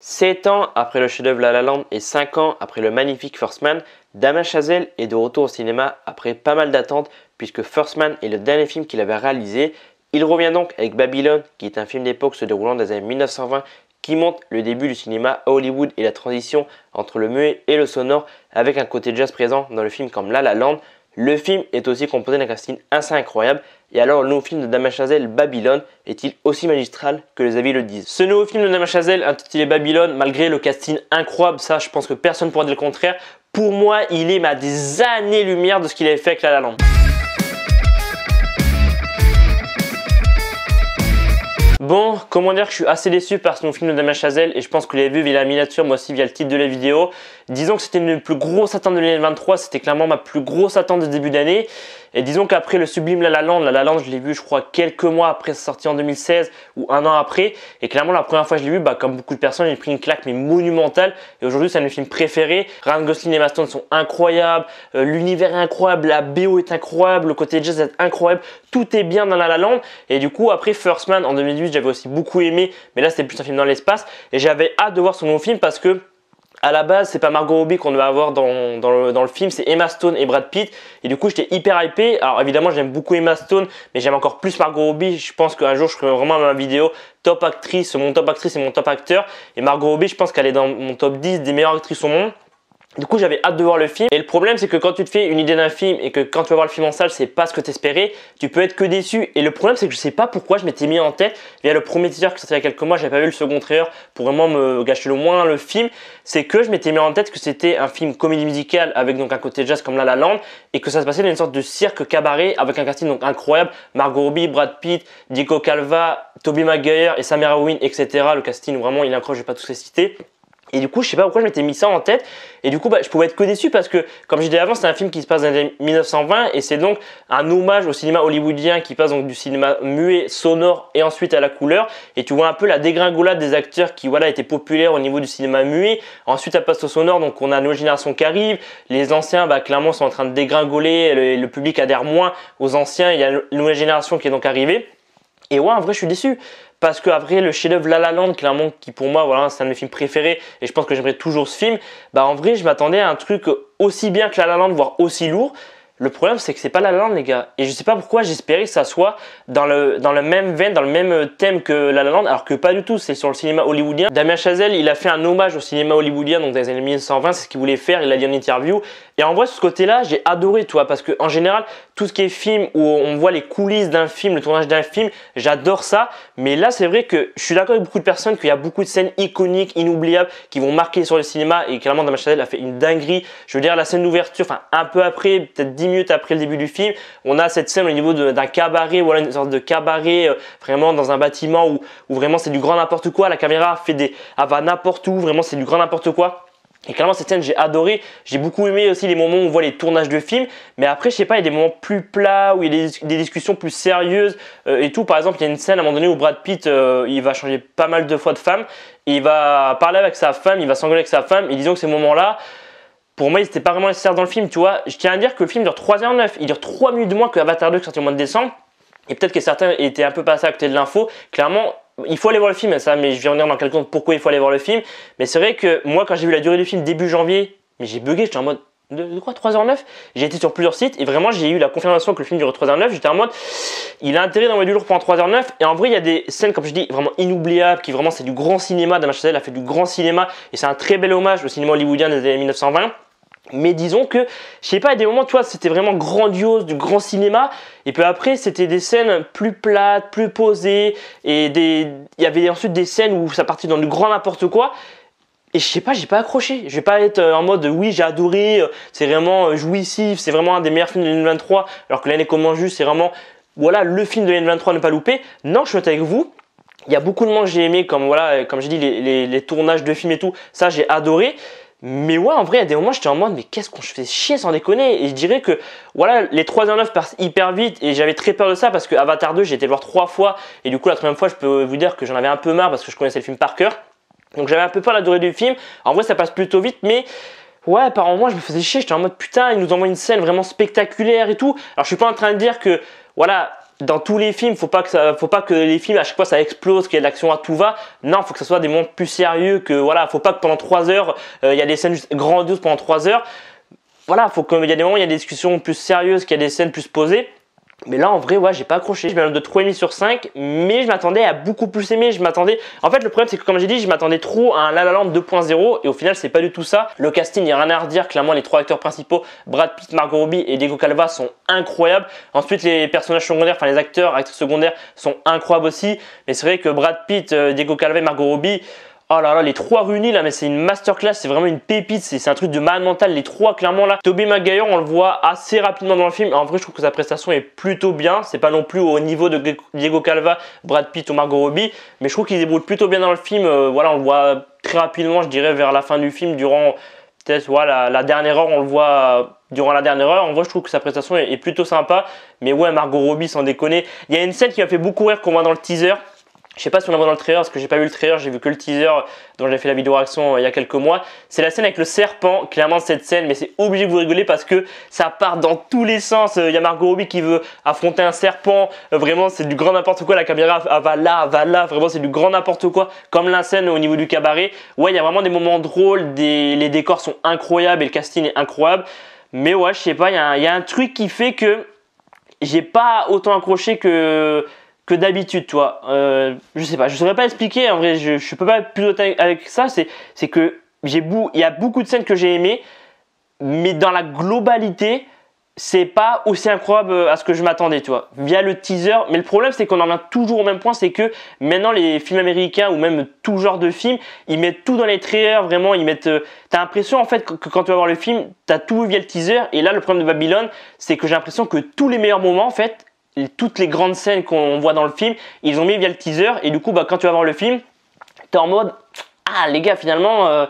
7 ans après le chef-d'œuvre La La Land et 5 ans après le magnifique First Man, Damien Chazelle est de retour au cinéma après pas mal d'attentes puisque First Man est le dernier film qu'il avait réalisé. Il revient donc avec Babylone qui est un film d'époque se déroulant dans les années 1920 qui montre le début du cinéma à Hollywood et la transition entre le muet et le sonore avec un côté jazz présent dans le film comme La La Land. Le film est aussi composé d'un casting assez incroyable. Et alors le nouveau film de Damien Chazelle, Babylone, est-il aussi magistral que les avis le disent? Ce nouveau film de Damien Chazelle intitulé Babylone, malgré le casting incroyable, ça je pense que personne ne pourra dire le contraire, pour moi il est à des années-lumière de ce qu'il avait fait avec La La Land. Bon, comment dire que je suis assez déçu par ce nouveau film de Damien Chazelle et je pense que vous l'avez vu via la miniature, moi aussi via le titre de la vidéo. Disons que c'était une plus grosse attente de l'année 23, c'était clairement ma plus grosse attente de début d'année. Et disons qu'après le sublime La La Land, je l'ai vu je crois quelques mois après sa sortie en 2016 ou un an après. Et clairement la première fois que je l'ai vu, comme beaucoup de personnes, j'ai pris une claque mais monumentale. Et aujourd'hui c'est un de mes films préférés. Ryan Gosling et Emma Stone sont incroyables, l'univers est incroyable, la BO est incroyable, le côté jazz est incroyable, tout est bien dans La La Land. Et du coup après First Man en 2018 j'avais aussi beaucoup aimé, mais là c'était plus un film dans l'espace. Et j'avais hâte de voir ce nouveau film parce que à la base, c'est pas Margot Robbie qu'on va avoir dans le film, c'est Emma Stone et Brad Pitt. Et du coup, j'étais hyper hypé. Alors évidemment, j'aime beaucoup Emma Stone, mais j'aime encore plus Margot Robbie. Je pense qu'un jour, je ferai vraiment ma vidéo top actrice, mon top actrice et mon top acteur. Et Margot Robbie, je pense qu'elle est dans mon top 10 des meilleures actrices au monde. Du coup, j'avais hâte de voir le film. Et le problème, c'est que quand tu te fais une idée d'un film et que quand tu vas voir le film en salle, c'est pas ce que tu espérais, tu peux être que déçu. Et le problème, c'est que je sais pas pourquoi je m'étais mis en tête, via le premier teaser qui est sorti il y a quelques mois, j'avais pas vu le second trailer pour vraiment me gâcher le moins le film. C'est que je m'étais mis en tête que c'était un film comédie musicale avec donc un côté jazz comme La La Land et que ça se passait dans une sorte de cirque cabaret avec un casting donc incroyable. Margot Robbie, Brad Pitt, Diego Calva, Tobey Maguire et Samara Weaving, etc. Le casting vraiment il est incroyable, je vais pas tous les citer. Et du coup, je sais pas pourquoi je m'étais mis ça en tête. Et du coup, je pouvais être que déçu parce que, comme je disais avant, c'est un film qui se passe dans les années 1920 et c'est donc un hommage au cinéma hollywoodien qui passe donc du cinéma muet, sonore et ensuite à la couleur. Et tu vois un peu la dégringolade des acteurs qui, étaient populaires au niveau du cinéma muet. Ensuite, ça passe au sonore, donc on a une nouvelle génération qui arrive. Les anciens, clairement, sont en train de dégringoler. Le public adhère moins aux anciens. Il y a une nouvelle génération qui est donc arrivée. Et ouais, en vrai, je suis déçu. Parce que après le chef-d'œuvre La La Land, clairement, qui pour moi, c'est un de mes films préférés et je pense que j'aimerais toujours ce film. En vrai, je m'attendais à un truc aussi bien que La La Land, voire aussi lourd. Le problème, c'est que c'est pas La La Land, les gars. Et je sais pas pourquoi j'espérais que ça soit dans le même veine, dans le même thème que La La Land, alors que pas du tout. C'est sur le cinéma hollywoodien. Damien Chazelle, il a fait un hommage au cinéma hollywoodien, donc dans les années 1920, c'est ce qu'il voulait faire. Il l'a dit en interview. Et en vrai, sur ce côté-là, j'ai adoré, parce que en général, tout ce qui est film où on voit les coulisses d'un film, le tournage d'un film, j'adore ça. Mais là, c'est vrai que je suis d'accord avec beaucoup de personnes qu'il y a beaucoup de scènes iconiques, inoubliables, qui vont marquer sur le cinéma. Et clairement, Damien Chazelle a fait une dinguerie. Je veux dire, la scène d'ouverture, un peu après, peut-être 10 minutes après le début du film, on a cette scène au niveau d'un cabaret, une sorte de cabaret, vraiment dans un bâtiment où vraiment c'est du grand n'importe quoi. La caméra va n'importe où, vraiment c'est du grand n'importe quoi. Et clairement cette scène j'ai adoré, j'ai beaucoup aimé aussi les moments où on voit les tournages de films, mais après je sais pas, il y a des moments plus plats, où il y a des discussions plus sérieuses et tout. Par exemple il y a une scène à un moment donné où Brad Pitt il va changer pas mal de fois de femme, et il va parler avec sa femme, il va s'engueuler avec sa femme, et disons que ces moments là, pour moi, c'était pas vraiment nécessaire dans le film, Je tiens à dire que le film dure 3h09, il dure 3 minutes de moins que Avatar 2 qui est sorti au mois de décembre, et peut-être que certains étaient un peu passés à côté de l'info. Clairement, il faut aller voir le film, mais je vais revenir dans quelques secondes pourquoi il faut aller voir le film. Mais c'est vrai que moi, quand j'ai vu la durée du film début janvier, mais j'ai bugué, j'étais en mode de quoi 3h09? J'ai été sur plusieurs sites et vraiment j'ai eu la confirmation que le film dure 3h09. J'étais en mode il a intérêt d'envoyer du lourd pendant 3h09. Et en vrai il y a des scènes comme je dis vraiment inoubliables qui vraiment c'est du grand cinéma. Damien Chazelle a fait du grand cinéma et c'est un très bel hommage au cinéma hollywoodien des années 1920. Mais disons que, je sais pas, à des moments, c'était vraiment grandiose, du grand cinéma. Et puis après, c'était des scènes plus plates, plus posées. Et il y avait ensuite des scènes où ça partait dans du grand n'importe quoi. Et je sais pas, j'ai pas accroché. Je vais pas être en mode oui, j'ai adoré, c'est vraiment jouissif, c'est vraiment un des meilleurs films de 2023. Alors que l'année commence juste, c'est vraiment, le film de 2023 ne pas louper. Non, je suis avec vous. Il y a beaucoup de moments que j'ai aimé, comme j'ai dit, les tournages de films et tout. Ça, j'ai adoré. Mais en vrai, il y a des moments, j'étais en mode, mais qu'est-ce qu'on se fait chier sans déconner. Et je dirais que, les 3h09 passent hyper vite et j'avais très peur de ça parce que Avatar 2, j'ai été le voir 3 fois et du coup, la troisième fois, je peux vous dire que j'en avais un peu marre parce que je connaissais le film par cœur. Donc, j'avais un peu peur de la durée du film. En vrai, ça passe plutôt vite, mais par moments, je me faisais chier. J'étais en mode, putain, ils nous envoient une scène vraiment spectaculaire et tout. Alors, je suis pas en train de dire que, dans tous les films, faut pas que les films à chaque fois ça explose, qu'il y ait de l'action à tout va. Non, faut que ce soit des moments plus sérieux, que voilà, faut pas que pendant 3 heures, il y a des scènes juste grandioses pendant 3 heures. Voilà, faut qu'il y a des moments où il y a des discussions plus sérieuses, qu'il y a des scènes plus posées. Mais là, en vrai, ouais, j'ai pas accroché. Je mets un note de 3,5 sur 5, mais je m'attendais à beaucoup plus aimer. En fait, le problème, c'est que comme j'ai dit, je m'attendais trop à un La La Land 2.0 et au final, c'est pas du tout ça. Le casting, il n'y a rien à redire. Clairement, les 3 acteurs principaux, Brad Pitt, Margot Robbie et Diego Calva, sont incroyables. Ensuite, les personnages secondaires, enfin les acteurs, actrices secondaires sont incroyables aussi. Mais c'est vrai que Brad Pitt, Diego Calva et Margot Robbie, oh là là, les 3 réunis là, mais c'est une masterclass, c'est vraiment une pépite, c'est un truc de malade mental, les 3 clairement là. Tobey Maguire, on le voit assez rapidement dans le film, en vrai je trouve que sa prestation est plutôt bien, c'est pas non plus au niveau de Diego Calva, Brad Pitt ou Margot Robbie, mais je trouve qu'il débrouille plutôt bien dans le film, voilà, on le voit très rapidement, je dirais vers la fin du film, durant peut-être voilà, la dernière heure, on le voit durant la dernière heure, en vrai je trouve que sa prestation est plutôt sympa, mais ouais, Margot Robbie sans déconner. Il y a une scène qui m'a fait beaucoup rire qu'on voit dans le teaser. Je sais pas si on la voit dans le trailer parce que j'ai pas vu le trailer, j'ai vu que le teaser dont j'ai fait la vidéo réaction il y a quelques mois. C'est la scène avec le serpent, clairement cette scène, mais c'est obligé que vous rigolez parce que ça part dans tous les sens. Il y a Margot Robbie qui veut affronter un serpent, vraiment c'est du grand n'importe quoi, la caméra va là, vraiment c'est du grand n'importe quoi, comme la scène au niveau du cabaret. Ouais, il y a vraiment des moments drôles, les décors sont incroyables et le casting est incroyable. Mais ouais, je sais pas, il y a un truc qui fait que j'ai pas autant accroché que d'habitude, toi. Je sais pas, je saurais pas expliquer. En vrai, je peux pas être plus autant avec ça. C'est que il y a beaucoup de scènes que j'ai aimées, mais dans la globalité, c'est pas aussi incroyable à ce que je m'attendais, tu vois, via le teaser. Mais le problème, c'est qu'on en vient toujours au même point, c'est que maintenant les films américains ou même tout genre de films, ils mettent tout dans les trailers, vraiment, ils mettent. T'as l'impression en fait que quand tu vas voir le film, t'as tout vu via le teaser. Et là, le problème de Babylone, c'est que j'ai l'impression que tous les meilleurs moments, en fait, toutes les grandes scènes qu'on voit dans le film, ils ont mis via le teaser. Et du coup, bah, quand tu vas voir le film, t'es en mode ah les gars, finalement,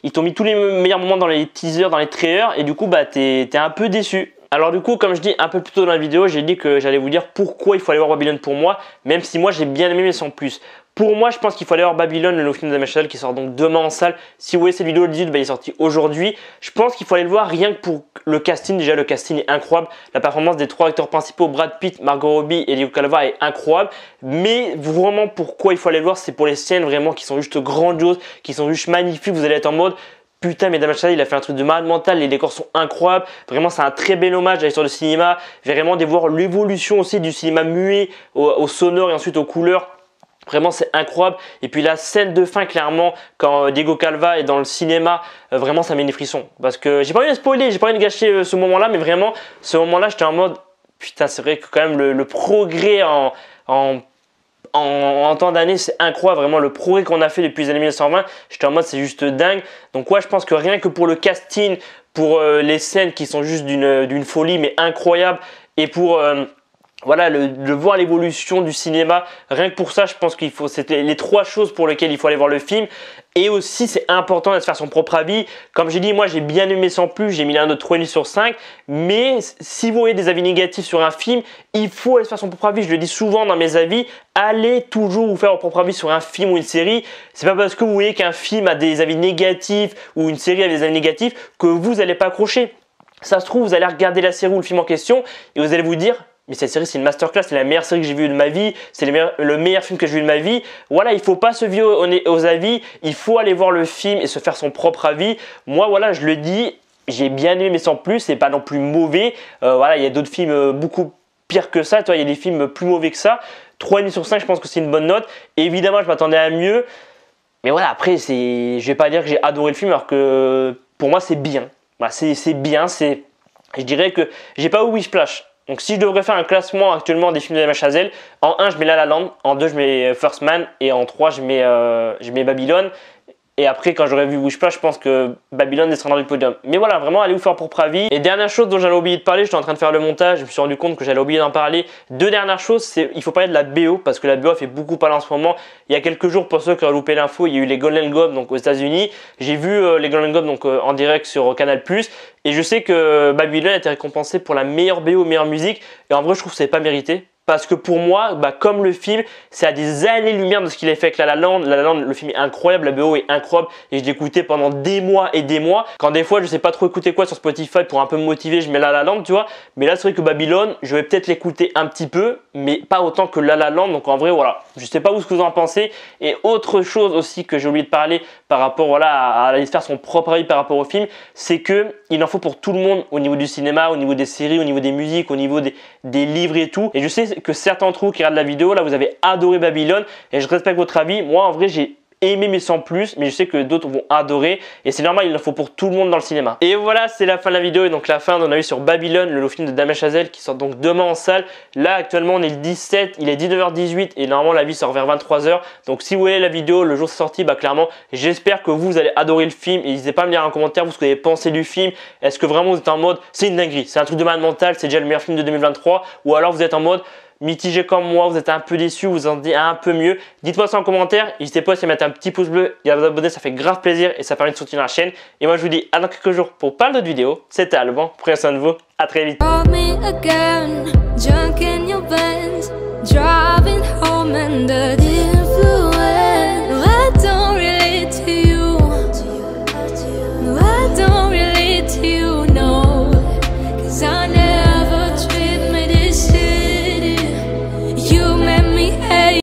ils t'ont mis tous les meilleurs moments dans les teasers, dans les trailers. Et du coup, bah, t'es un peu déçu. Alors du coup, comme je dis un peu plus tôt dans la vidéo, j'ai dit que j'allais vous dire pourquoi il faut aller voir Babylone pour moi, même si moi j'ai bien aimé mais sans plus. Pour moi, je pense qu'il faut aller voir Babylone, le nouveau film de Damien Chazelle qui sort donc demain en salle. Si vous voyez cette vidéo le 18, bah, il est sorti aujourd'hui. Je pense qu'il faut aller le voir rien que pour le casting. Déjà, le casting est incroyable. La performance des 3 acteurs principaux, Brad Pitt, Margot Robbie et Diego Calva, est incroyable. Mais vraiment, pourquoi il faut aller le voir, c'est pour les scènes vraiment qui sont juste grandioses, qui sont juste magnifiques. Vous allez être en mode putain, mais Damien Chazelle, il a fait un truc de malade mental, les décors sont incroyables, vraiment c'est un très bel hommage à l'histoire du cinéma, vraiment de voir l'évolution aussi du cinéma muet au sonore et ensuite aux couleurs. Vraiment c'est incroyable. Et puis la scène de fin, clairement, quand Diego Calva est dans le cinéma, vraiment ça met des frissons. Parce que j'ai pas envie de spoiler, j'ai pas envie de gâcher ce moment-là, mais vraiment ce moment-là j'étais en mode putain, c'est vrai que quand même le progrès en temps d'années, c'est incroyable, vraiment le progrès qu'on a fait depuis les années 1920, j'étais en mode c'est juste dingue. Donc ouais, je pense que rien que pour le casting, pour les scènes qui sont juste d'une folie mais incroyable, et pour voilà, de voir l'évolution du cinéma, rien que pour ça, je pense qu'il faut, c'était les 3 choses pour lesquelles il faut aller voir le film. Et aussi, c'est important de se faire son propre avis. Comme j'ai dit, moi, j'ai bien aimé sans plus, j'ai mis un note 3,5 sur 5. Mais si vous voyez des avis négatifs sur un film, il faut aller se faire son propre avis. Je le dis souvent dans mes avis, allez toujours vous faire votre propre avis sur un film ou une série. C'est pas parce que vous voyez qu'un film a des avis négatifs ou une série a des avis négatifs que vous n'allez pas accrocher. Ça se trouve, vous allez regarder la série ou le film en question et vous allez vous dire mais cette série c'est une masterclass, c'est la meilleure série que j'ai vue de ma vie, c'est le meilleur film que j'ai vu de ma vie. Voilà, il faut pas se fier aux avis, il faut aller voir le film et se faire son propre avis. Moi voilà, je le dis, j'ai bien aimé mais sans plus, c'est pas non plus mauvais. Voilà, il y a d'autres films beaucoup pires que ça, toi, il y a des films plus mauvais que ça. 3,5 sur 5, je pense que c'est une bonne note. Et évidemment, je m'attendais à mieux. Mais voilà, après, je vais pas dire que j'ai adoré le film alors que pour moi c'est bien. Voilà, c'est bien, je dirais que j'ai pas eu Whiplash. Donc si je devrais faire un classement actuellement des films de Damien Chazelle, en 1 je mets La La Land, en 2 je mets First Man et en 3 je mets Babylone. Et après quand j'aurais vu Whiplash, je pense que Babylone descendra du podium. Mais voilà, vraiment allez vous faire propre avis. Et dernière chose dont j'avais oublié de parler, j'étais en train de faire le montage, je me suis rendu compte que j'allais oublier d'en parler. 2 dernières choses, c'est il faut parler de la BO parce que la BO fait beaucoup parler en ce moment. Il y a quelques jours, pour ceux qui ont loupé l'info, il y a eu les Golden Globes donc aux États-Unis. J'ai vu les Golden Globes donc en direct sur Canal+. Et je sais que Babylone a été récompensé pour la meilleure BO, meilleure musique. Et en vrai, je trouve que c'est pas mérité. parce que pour moi, comme le film, c'est à des années-lumière de ce qu'il a fait avec La La Land. La La Land, le film est incroyable, la BO est incroyable et je l'ai écouté pendant des mois et des mois. Quand des fois, je sais pas trop écouter quoi sur Spotify pour un peu me motiver, je mets La La Land, tu vois. Mais là, c'est vrai que Babylone, je vais peut-être l'écouter un petit peu, mais pas autant que La La Land. Donc en vrai, voilà, je sais pas ce que vous en pensez. Et autre chose aussi que j'ai oublié de parler par rapport voilà, à aller faire son propre avis par rapport au film, c'est que il en faut pour tout le monde au niveau du cinéma, au niveau des séries, au niveau des musiques, au niveau des livres et tout. Et je sais que certains d'entre vous qui regardent la vidéo, là, vous avez adoré Babylone et je respecte votre avis. Moi, en vrai, j'ai aimé mais sans plus, mais je sais que d'autres vont adorer et c'est normal, il en faut pour tout le monde dans le cinéma. Et voilà, c'est la fin de la vidéo et donc la fin on a eu sur Babylone, le film de Damien Chazelle qui sort donc demain en salle. Là actuellement on est le 17, il est 19h18 et normalement la vie sort vers 23h. Donc si vous voyez la vidéo le jour de sortie, clairement j'espère que vous allez adorer le film et n'hésitez pas à me dire en commentaire ce que vous avez pensé du film. Est-ce que vraiment vous êtes en mode c'est une dinguerie, c'est un truc de malade mental, c'est déjà le meilleur film de 2023, ou alors vous êtes en mode mitigé comme moi, vous êtes un peu déçu, vous en dites un peu mieux. Dites-moi ça en commentaire, n'hésitez pas aussi à mettre un petit pouce bleu et à vous abonner, ça fait grave plaisir et ça permet de soutenir la chaîne. Et moi je vous dis à dans quelques jours pour plein d'autres vidéos. C'était Alban, prenez soin de vous, à très vite. Driving home under the influence.